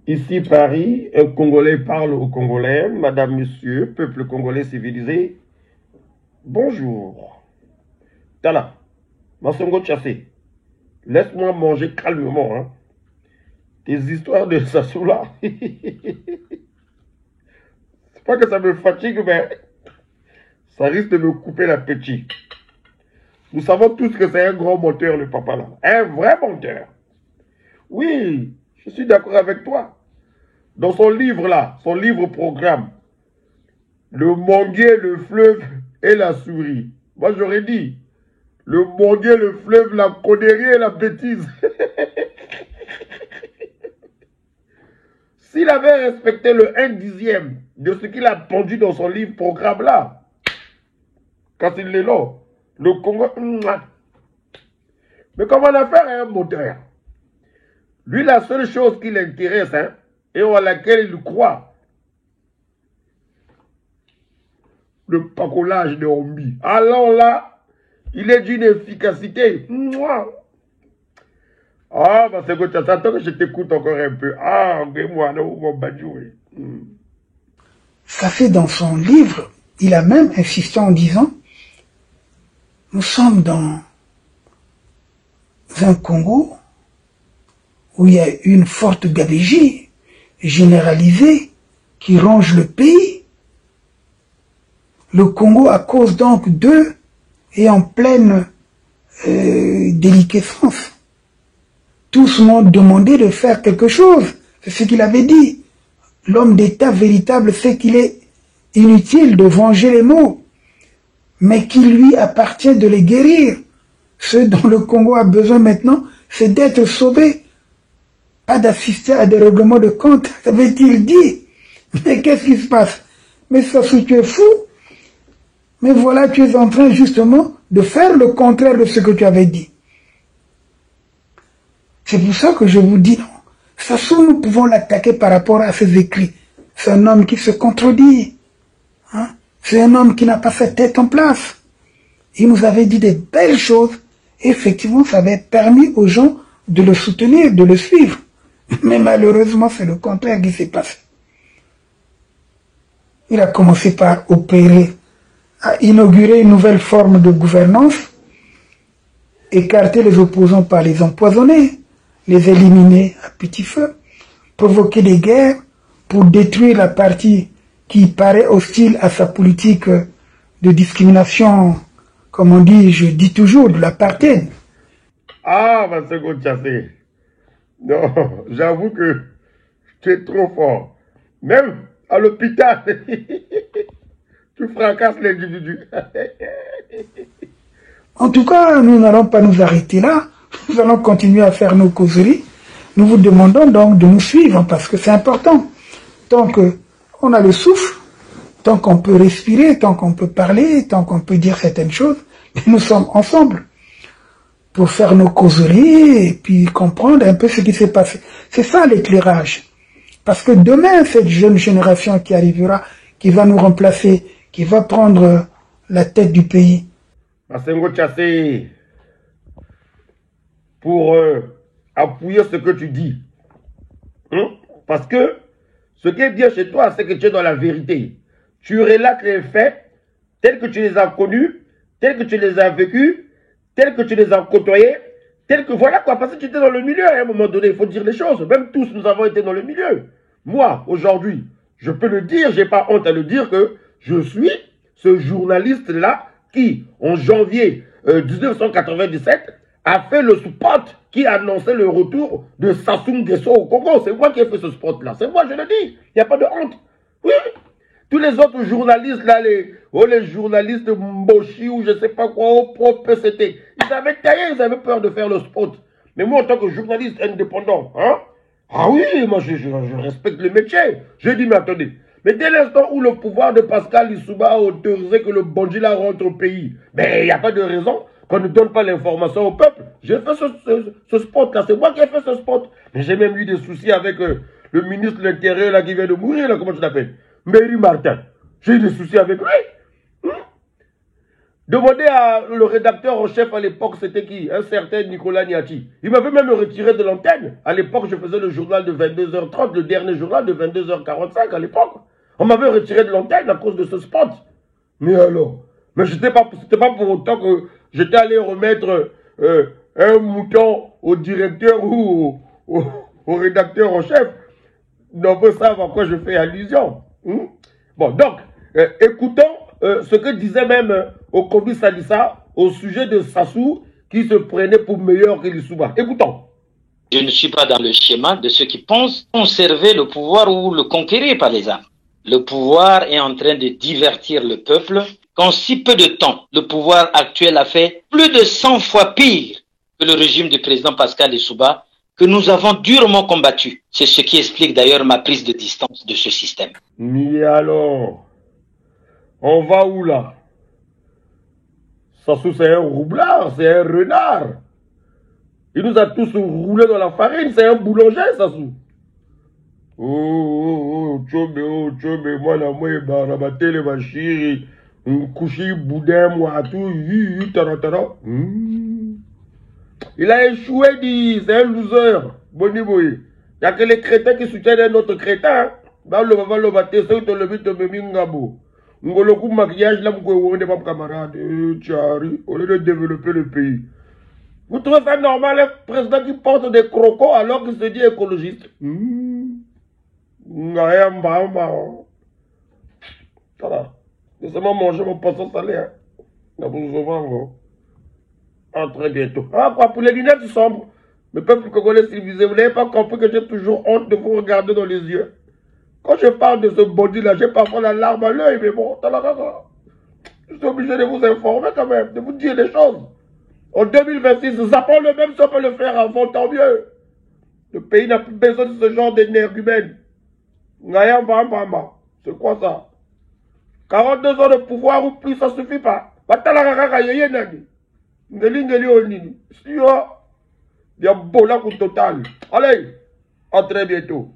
Ici Paris, un Congolais parle au Congolais, Madame, Monsieur, peuple congolais civilisé, bonjour. Tala, Massongo Tchassé, laisse-moi manger calmement. Hein. Tes histoires de Sassoula, c'est pas que ça me fatigue, mais ça risque de me couper l'appétit. Nous savons tous que c'est un grand menteur, le papa là. Un vrai menteur. Oui, je suis d'accord avec toi. Dans son livre là, son livre programme, le manguier, le fleuve et la souris. Moi j'aurais dit, le manguier, le fleuve, la connerie et la bêtise. S'il avait respecté le 1/10 de ce qu'il a pondu dans son livre programme là, quand il est là, le Congo... Mais comment on a fait un moteur? Lui, la seule chose qui l'intéresse, hein, et à laquelle il croit, le pacolage de Hombi. Alors là, il est d'une efficacité. Ah, bah c'est que tu attends que je t'écoute encore un peu. Ah, mais moi, non, mon badjou. Ça fait dans son livre, il a même insisté en disant, nous sommes dans un Congo où il y a une forte gabegie généralisée qui ronge le pays. Le Congo, à cause donc d'eux, est en pleine déliquescence. Tous m'ont demandé de faire quelque chose. C'est ce qu'il avait dit. L'homme d'État véritable sait qu'il est inutile de venger les maux, mais qu'il lui appartient de les guérir. Ce dont le Congo a besoin maintenant, c'est d'être sauvé, pas d'assister à des règlements de compte, avait-il dit. Mais qu'est-ce qui se passe? Mais Sassou, tu es fou. Mais voilà, tu es en train justement de faire le contraire de ce que tu avais dit. C'est pour ça que je vous dis non. Sassou, nous pouvons l'attaquer par rapport à ses écrits. C'est un homme qui se contredit. Hein? C'est un homme qui n'a pas sa tête en place. Il nous avait dit des belles choses. Et effectivement, ça avait permis aux gens de le soutenir, de le suivre. Mais malheureusement, c'est le contraire qui s'est passé. Il a commencé par opérer, à inaugurer une nouvelle forme de gouvernance, écarter les opposants par les empoisonner, les éliminer à petit feu, provoquer des guerres pour détruire la partie qui paraît hostile à sa politique de discrimination, comme on dit, je dis toujours, de l'apartheid. Ah, ma seconde chassée. Non, j'avoue que tu es trop fort. Même à l'hôpital, tu fracasses l'individu. En tout cas, nous n'allons pas nous arrêter là. Nous allons continuer à faire nos causeries. Nous vous demandons donc de nous suivre parce que c'est important. Tant qu'on a le souffle, tant qu'on peut respirer, tant qu'on peut parler, tant qu'on peut dire certaines choses, nous sommes ensemble pour faire nos causeries et puis comprendre un peu ce qui s'est passé. C'est ça l'éclairage. Parce que demain, cette jeune génération qui arrivera, qui va nous remplacer, qui va prendre la tête du pays. Masengo Tchassé, pour appuyer ce que tu dis. Hein? Parce que ce qui est bien chez toi, c'est que tu es dans la vérité. Tu relates les faits tels que tu les as connus, tels que tu les as vécus, tels que tu les as côtoyés, tels que voilà quoi, parce que tu étais dans le milieu à un moment donné, il faut dire les choses. Même tous, nous avons été dans le milieu. Moi, aujourd'hui, je peux le dire, j'ai pas honte à le dire que je suis ce journaliste-là qui, en janvier 1997, a fait le spot qui annonçait le retour de Sassou Nguesso au Congo. C'est moi qui ai fait ce spot-là. C'est moi, je le dis. Il n'y a pas de honte. Oui. Tous les autres journalistes, là, les journalistes Mboshi ou je ne sais pas quoi, au propre PCT, ils avaient taillé, ils avaient peur de faire le spot. Mais moi, en tant que journaliste indépendant, hein, ah oui, moi, je respecte le métier. Je dis, mais attendez, mais dès l'instant où le pouvoir de Pascal Lissouba a autorisé que le bandit là rentre au pays, mais il n'y a pas de raison qu'on ne donne pas l'information au peuple. J'ai fait ce spot-là, c'est moi qui ai fait ce spot. Mais j'ai même eu des soucis avec le ministre de l'Intérieur là qui vient de mourir, là, comment tu l'appelles? Mary Martin. J'ai eu des soucis avec lui. Demandez à le rédacteur en chef à l'époque, c'était qui? Un certain Nicolas Niati. Il m'avait même retiré de l'antenne. À l'époque, je faisais le journal de 22h30, le dernier journal de 22h45 à l'époque. On m'avait retiré de l'antenne à cause de ce spot. Mais alors? Mais c'était pas pour autant que j'étais allé remettre un mouton au directeur ou au rédacteur en chef. On peut savoir à quoi je fais allusion. Bon, donc, écoutons ce que disait même Okobi Salissa au sujet de Sassou qui se prenait pour meilleur que Lissouba. Écoutons. Je ne suis pas dans le schéma de ceux qui pensent conserver le pouvoir ou le conquérir par les armes. Le pouvoir est en train de divertir le peuple. Qu'en si peu de temps, le pouvoir actuel a fait plus de 100 fois pire que le régime du président Pascal Lissouba, que nous avons durement combattu. C'est ce qui explique d'ailleurs ma prise de distance de ce système. Mais alors, on va où là? Sassou, c'est un roublard, c'est un renard. Il nous a tous roulés dans la farine, c'est un boulanger, Sassou. Tchobe, moi, la moi, rabatte les machines, coucher, boudin, moi, tout, Il a échoué, dit, c'est un loser. Boni boy. Il n'y a que les crétins qui soutiennent un autre crétin. Bah, le va le battre, c'est le but de Memingabo. Ngoloku maquillage, là, vous ne pas camarade. Tchari, au lieu de développer le pays. Vous trouvez ça normal, un président qui porte des crocos alors qu'il se dit écologiste? Voilà. Laissez-moi manger mon poisson salé. Ah, très bientôt. Ah, quoi, pour les lunettes sombres. Le peuple congolais civilisé, vous n'avez pas compris que j'ai toujours honte de vous regarder dans les yeux. Quand je parle de ce body là, j'ai parfois la larme à l'œil, mais bon, je suis obligé de vous informer quand même, de vous dire des choses. En 2026, ça prend le même, si on peut le faire avant, tant mieux. Le pays n'a plus besoin de ce genre d'énergumène. C'est quoi ça? 42 ans de pouvoir ou plus, ça suffit pas. Il y a Bola au total. Allez, à très bientôt.